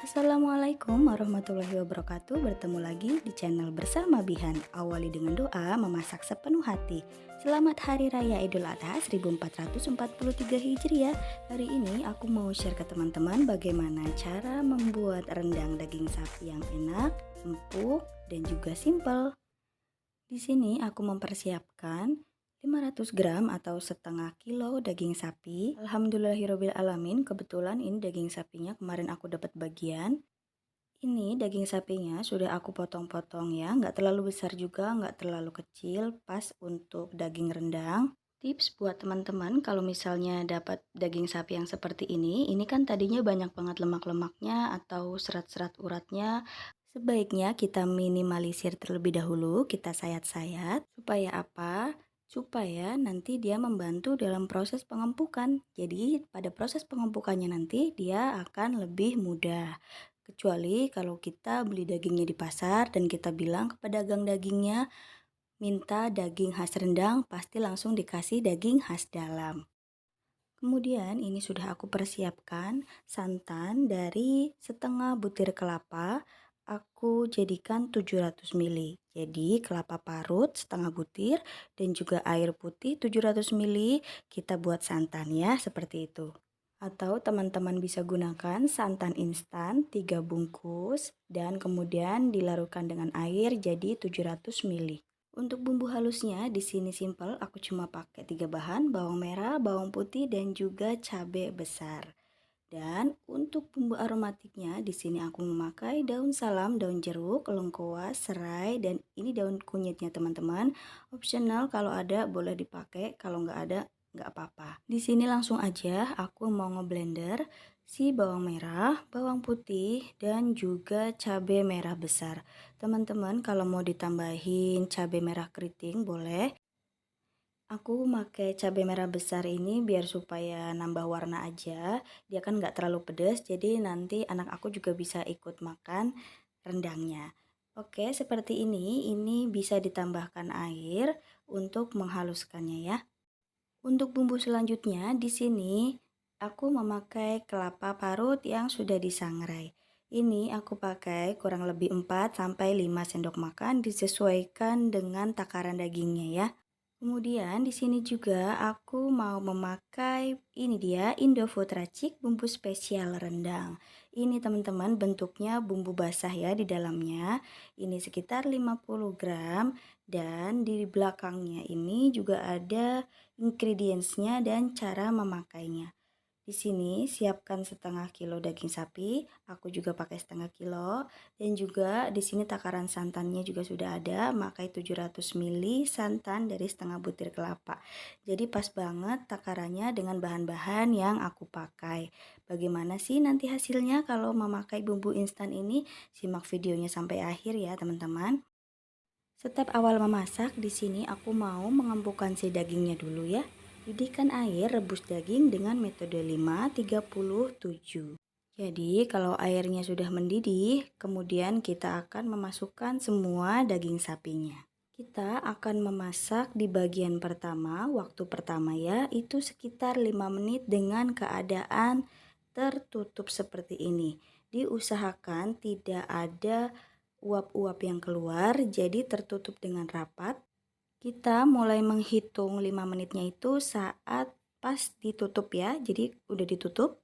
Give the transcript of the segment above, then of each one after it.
Assalamualaikum warahmatullahi wabarakatuh. Bertemu lagi di channel Bersama Bihan. Awali dengan doa memasak sepenuh hati. Selamat Hari Raya Idul Adha 1443 Hijriah. Hari ini aku mau share ke teman-teman bagaimana cara membuat rendang daging sapi yang enak, empuk, dan juga simple. Di sini aku mempersiapkan 500 gram atau setengah kilo daging sapi. Alhamdulillahirobbil alamin, kebetulan ini daging sapinya kemarin aku dapat bagian. Ini daging sapinya sudah aku potong-potong ya, nggak terlalu besar juga, nggak terlalu kecil, pas untuk daging rendang. Tips buat teman-teman kalau misalnya dapat daging sapi yang seperti ini kan tadinya banyak banget lemak-lemaknya atau serat-serat uratnya. Sebaiknya kita minimalisir terlebih dahulu, kita sayat-sayat. Supaya apa? Supaya nanti dia membantu dalam proses pengempukan. Jadi pada proses pengempukannya nanti dia akan lebih mudah. Kecuali kalau kita beli dagingnya di pasar dan kita bilang ke pedagang dagingnya, minta daging khas rendang, pasti langsung dikasih daging khas dalam. Kemudian ini sudah aku persiapkan santan dari setengah butir kelapa, aku jadikan 700 ml. Jadi kelapa parut setengah butir dan juga air putih 700 ml, kita buat santan ya, seperti itu. Atau teman-teman bisa gunakan santan instan 3 bungkus dan kemudian dilarutkan dengan air jadi 700 ml. Untuk bumbu halusnya di sini simple, aku cuma pakai 3 bahan, bawang merah, bawang putih dan juga cabai besar. Dan untuk bumbu aromatiknya di sini aku memakai daun salam, daun jeruk, lengkuas, serai, dan ini daun kunyitnya teman-teman. Optional, kalau ada boleh dipakai, kalau nggak ada nggak apa-apa. Di sini langsung aja aku mau ngeblender si bawang merah, bawang putih, dan juga cabai merah besar. Teman-teman kalau mau ditambahin cabai merah keriting boleh. Aku pakai cabai merah besar ini biar supaya nambah warna aja. Dia kan nggak terlalu pedas, jadi nanti anak aku juga bisa ikut makan rendangnya. Oke, seperti ini. Ini bisa ditambahkan air untuk menghaluskannya ya. Untuk bumbu selanjutnya di sini aku memakai kelapa parut yang sudah disangrai. Ini aku pakai kurang lebih 4 sampai 5 sendok makan, disesuaikan dengan takaran dagingnya ya. Kemudian di sini juga aku mau memakai ini dia Indofood Racik bumbu spesial rendang. Ini teman-teman bentuknya bumbu basah ya di dalamnya. Ini sekitar 50 gram dan di belakangnya ini juga ada ingredientsnya dan cara memakainya. Di sini siapkan setengah kilo daging sapi, aku juga pakai setengah kilo, dan juga di sini takaran santannya juga sudah ada, pakai 700 ml santan dari setengah butir kelapa. Jadi pas banget takarannya dengan bahan-bahan yang aku pakai. Bagaimana sih nanti hasilnya kalau memakai bumbu instan ini? Simak videonya sampai akhir ya teman-teman. Step awal memasak, di sini aku mau mengembungkan si dagingnya dulu ya. Didihkan air, rebus daging dengan metode 5-30-7. Jadi kalau airnya sudah mendidih, kemudian kita akan memasukkan semua daging sapinya. Kita akan memasak di bagian pertama, waktu pertama ya, itu sekitar 5 menit dengan keadaan tertutup seperti ini. Diusahakan tidak ada uap-uap yang keluar, jadi tertutup dengan rapat. Kita mulai menghitung 5 menitnya itu saat pas ditutup ya, jadi udah ditutup,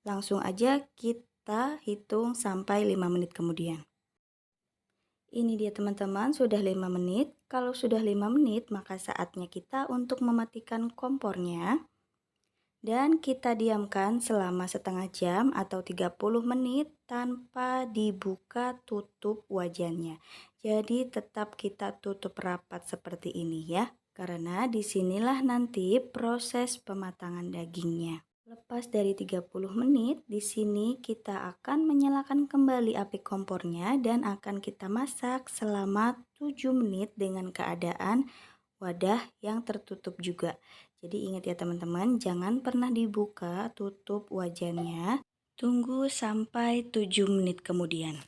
langsung aja kita hitung sampai 5 menit kemudian. Ini dia teman-teman, sudah 5 menit. Kalau sudah 5 menit, maka saatnya kita untuk mematikan kompornya. Dan kita diamkan selama setengah jam atau 30 menit tanpa dibuka tutup wajannya. Jadi tetap kita tutup rapat seperti ini ya. Karena disinilah nanti proses pematangan dagingnya. Lepas dari 30 menit, di sini kita akan menyalakan kembali api kompornya dan akan kita masak selama 7 menit dengan keadaan wadah yang tertutup juga. Jadi ingat ya teman-teman, jangan pernah dibuka tutup wajannya. Tunggu sampai 7 menit kemudian.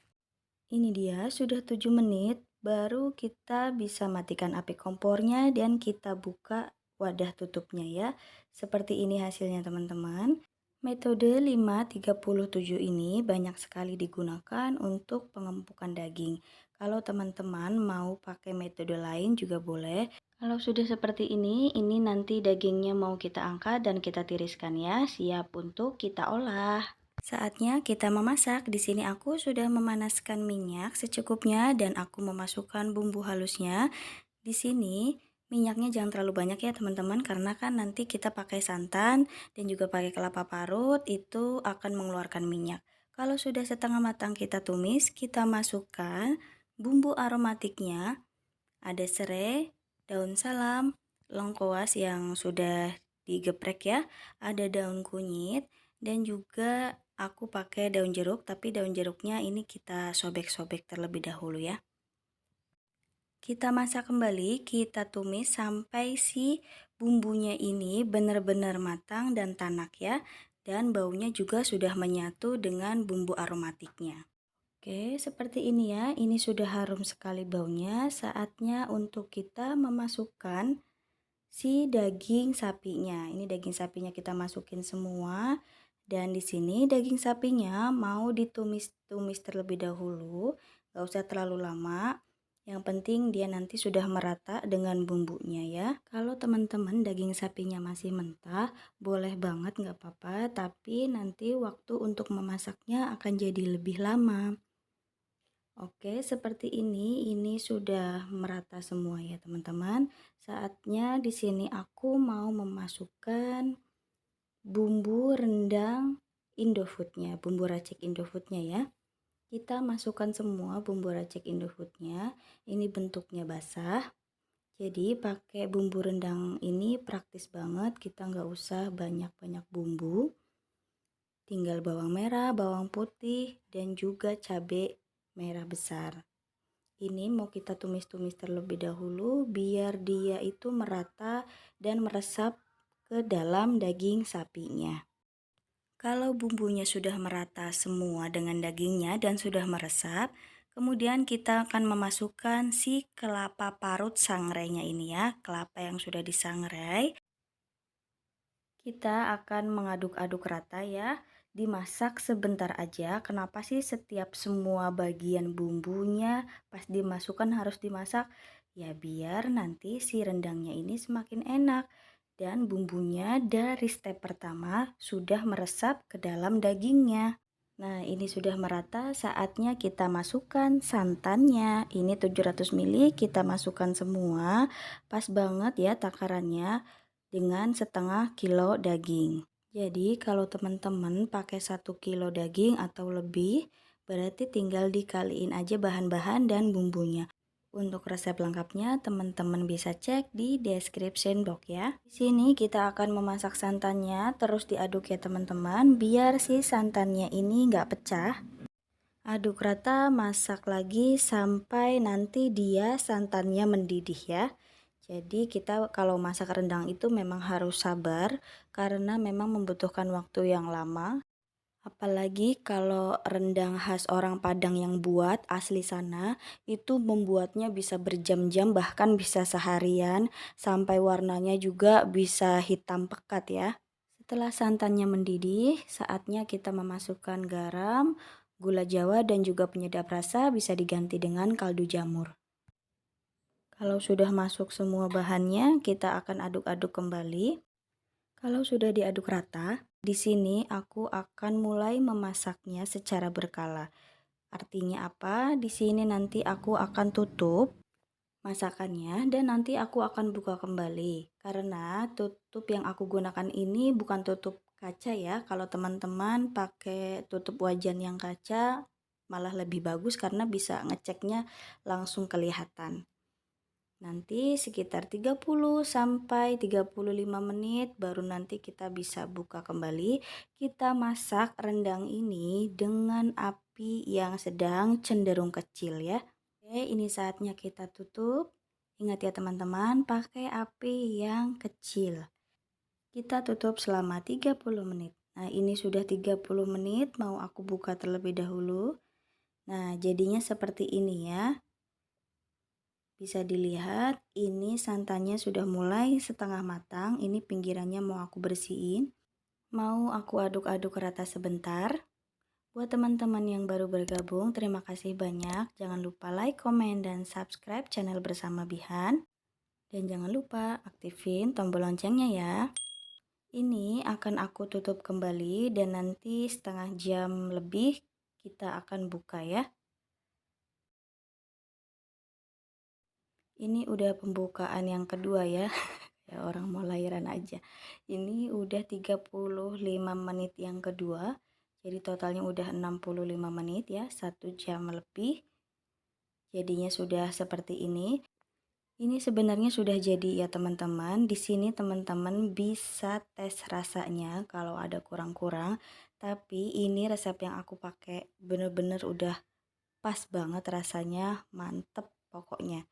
Ini dia sudah 7 menit, baru kita bisa matikan api kompornya dan kita buka wadah tutupnya ya. Seperti ini hasilnya teman-teman. Metode 5-30-7 ini banyak sekali digunakan untuk pengempukan daging. Kalau teman-teman mau pakai metode lain juga boleh. Kalau sudah seperti ini nanti dagingnya mau kita angkat dan kita tiriskan ya, siap untuk kita olah. Saatnya kita memasak. Di sini aku sudah memanaskan minyak secukupnya dan aku memasukkan bumbu halusnya. Di sini minyaknya jangan terlalu banyak ya teman-teman, karena kan nanti kita pakai santan dan juga pakai kelapa parut, itu akan mengeluarkan minyak. Kalau sudah setengah matang kita tumis, kita masukkan bumbu aromatiknya. Ada serai, daun salam, lengkuas yang sudah digeprek ya, ada daun kunyit, dan juga aku pakai daun jeruk, tapi daun jeruknya ini kita sobek-sobek terlebih dahulu ya. Kita masak kembali, kita tumis sampai si bumbunya ini benar-benar matang dan tanak ya. Dan baunya juga sudah menyatu dengan bumbu aromatiknya. Oke, seperti ini ya. Ini sudah harum sekali baunya. Saatnya untuk kita memasukkan si daging sapinya. Ini daging sapinya kita masukin semua. Dan di sini daging sapinya mau ditumis-tumis terlebih dahulu. Gak usah terlalu lama. Yang penting dia nanti sudah merata dengan bumbunya ya. Kalau teman-teman daging sapinya masih mentah, boleh banget nggak apa-apa. Tapi nanti waktu untuk memasaknya akan jadi lebih lama. Oke, seperti ini sudah merata semua ya teman-teman. Saatnya di sini aku mau memasukkan bumbu rendang Indofoodnya, bumbu racik Indofoodnya ya. Kita masukkan semua bumbu racik Indofoodnya. Ini bentuknya basah. Jadi pakai bumbu rendang ini praktis banget. Kita nggak usah banyak-banyak bumbu. Tinggal bawang merah, bawang putih, dan juga cabai merah besar. Ini mau kita tumis-tumis terlebih dahulu biar dia itu merata dan meresap ke dalam daging sapinya. Kalau bumbunya sudah merata semua dengan dagingnya dan sudah meresap, kemudian kita akan memasukkan si kelapa parut sangrainya ini ya, kelapa yang sudah disangrai. Kita akan mengaduk-aduk rata ya, dimasak sebentar aja. Kenapa sih setiap semua bagian bumbunya pas dimasukkan harus dimasak? Ya biar nanti si rendangnya ini semakin enak. Dan bumbunya dari step pertama sudah meresap ke dalam dagingnya. Nah ini sudah merata, saatnya kita masukkan santannya. Ini 700 ml kita masukkan semua, pas banget ya takarannya dengan setengah kilo daging. Jadi kalau teman-teman pakai 1 kilo daging atau lebih, berarti tinggal dikaliin aja bahan-bahan dan bumbunya. Untuk resep lengkapnya teman-teman bisa cek di description box ya. Di sini kita akan memasak santannya, terus diaduk ya teman-teman, biar si santannya ini nggak pecah. Aduk rata, masak lagi sampai nanti dia santannya mendidih ya. Jadi kita kalau masak rendang itu memang harus sabar karena memang membutuhkan waktu yang lama. Apalagi kalau rendang khas orang Padang yang buat asli sana, itu membuatnya bisa berjam-jam bahkan bisa seharian sampai warnanya juga bisa hitam pekat ya. Setelah santannya mendidih, saatnya kita memasukkan garam, gula jawa dan juga penyedap rasa, bisa diganti dengan kaldu jamur. Kalau sudah masuk semua bahannya, kita akan aduk-aduk kembali. Kalau sudah diaduk rata, di sini aku akan mulai memasaknya secara berkala. Artinya apa? Di sini nanti aku akan tutup masakannya dan nanti aku akan buka kembali. Karena tutup yang aku gunakan ini bukan tutup kaca ya. Kalau teman-teman pakai tutup wajan yang kaca malah lebih bagus karena bisa ngeceknya langsung kelihatan. Nanti sekitar 30 sampai 35 menit baru nanti kita bisa buka kembali. Kita masak rendang ini dengan api yang sedang cenderung kecil ya. Oke, ini saatnya kita tutup. Ingat ya teman-teman, pakai api yang kecil. Kita tutup selama 30 menit. Nah, ini sudah 30 menit, mau aku buka terlebih dahulu. Nah, jadinya seperti ini ya. Bisa dilihat ini santannya sudah mulai setengah matang, ini pinggirannya mau aku bersihin. Mau aku aduk-aduk rata sebentar. Buat teman-teman yang baru bergabung, terima kasih banyak. Jangan lupa like, komen, dan subscribe channel Bersama Bihan. Dan jangan lupa aktifin tombol loncengnya ya. Ini akan aku tutup kembali dan nanti setengah jam lebih kita akan buka ya. Ini udah pembukaan yang kedua ya. Ya orang mau lahiran aja. Ini udah 35 menit yang kedua. Jadi totalnya udah 65 menit ya, 1 jam lebih. Jadinya sudah seperti ini. Ini sebenarnya sudah jadi ya teman-teman. Di sini teman-teman bisa tes rasanya kalau ada kurang-kurang. Tapi ini resep yang aku pakai bener-bener udah pas banget rasanya, mantep pokoknya.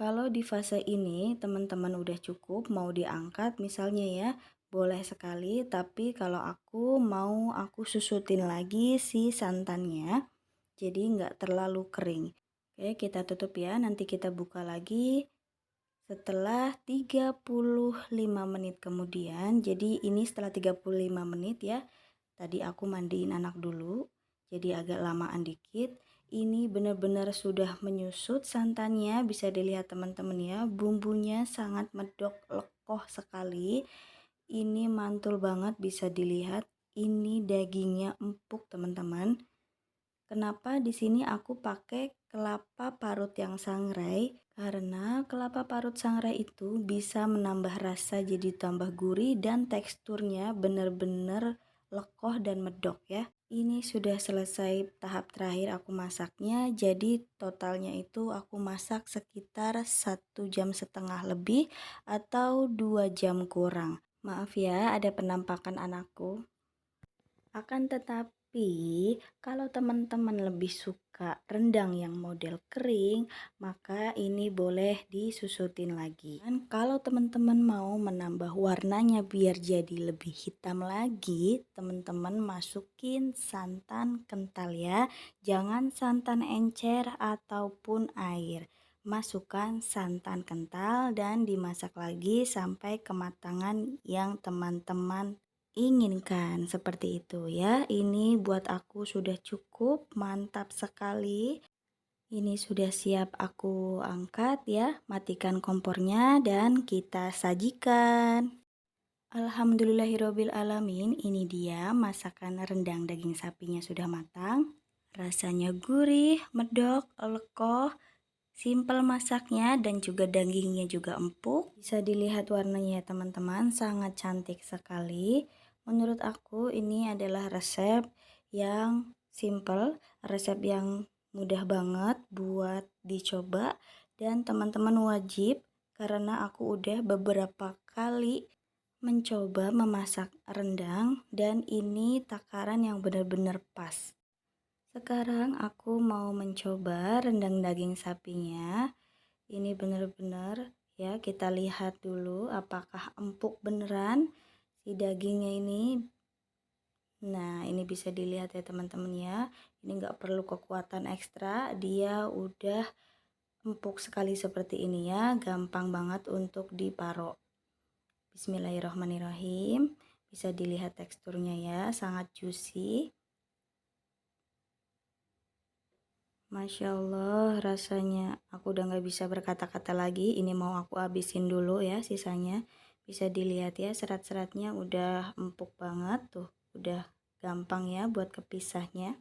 Kalau di fase ini teman-teman udah cukup mau diangkat misalnya ya, boleh sekali, tapi kalau aku susutin lagi si santannya jadi nggak terlalu kering. Oke, kita tutup ya, nanti kita buka lagi setelah 35 menit kemudian. Jadi ini setelah 35 menit ya, tadi aku mandiin anak dulu jadi agak lamaan dikit. Ini benar-benar sudah menyusut santannya, bisa dilihat teman-teman ya, bumbunya sangat medok lekoh sekali. Ini mantul banget, bisa dilihat. Ini dagingnya empuk teman-teman. Kenapa di sini aku pakai kelapa parut yang sangrai? Karena kelapa parut sangrai itu bisa menambah rasa jadi tambah gurih dan teksturnya benar-benar lekoh dan medok ya. Ini sudah selesai tahap terakhir aku masaknya, jadi totalnya itu aku masak sekitar 1,5 jam lebih atau 2 jam kurang. Maaf ya, ada penampakan anakku. Akan tetapi, kalau teman-teman lebih suka rendang yang model kering, maka ini boleh disusutin lagi. Dan kalau teman-teman mau menambah warnanya biar jadi lebih hitam lagi, teman-teman masukin santan kental ya. Jangan santan encer ataupun air. Masukkan santan kental dan dimasak lagi sampai kematangan yang teman-teman inginkan, seperti itu ya. Ini buat aku sudah cukup, mantap sekali. Ini sudah siap aku angkat ya. Matikan kompornya dan kita sajikan. Alhamdulillahirobbil alamin. Ini dia masakan rendang daging sapinya sudah matang. Rasanya gurih, medok, lekoh, simpel masaknya, dan juga dagingnya juga empuk. Bisa dilihat warnanya teman-teman, sangat cantik sekali. Menurut aku ini adalah resep yang simple, resep yang mudah banget buat dicoba, dan teman-teman wajib, karena aku udah beberapa kali mencoba memasak rendang dan ini takaran yang benar-benar pas. Sekarang aku mau mencoba rendang daging sapinya. Ini benar-benar ya, kita lihat dulu apakah empuk beneran si dagingnya ini. Nah, ini bisa dilihat ya teman-teman ya. Ini nggak perlu kekuatan ekstra, dia udah empuk sekali seperti ini ya. Gampang banget untuk diparo. Bismillahirrohmanirrohim. Bisa dilihat teksturnya ya, sangat juicy. Masya Allah, rasanya aku udah gak bisa berkata-kata lagi. Ini mau aku habisin dulu ya sisanya. Bisa dilihat ya, serat-seratnya udah empuk banget tuh. Udah gampang ya buat kepisahnya.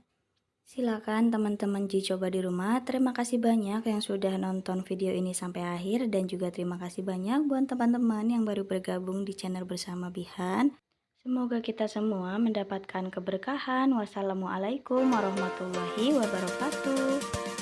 Silakan teman-teman dicoba di rumah. Terima kasih banyak yang sudah nonton video ini sampai akhir. Dan juga terima kasih banyak buat teman-teman yang baru bergabung di channel Bersama Bihan. Semoga kita semua mendapatkan keberkahan. Wassalamualaikum warahmatullahi wabarakatuh.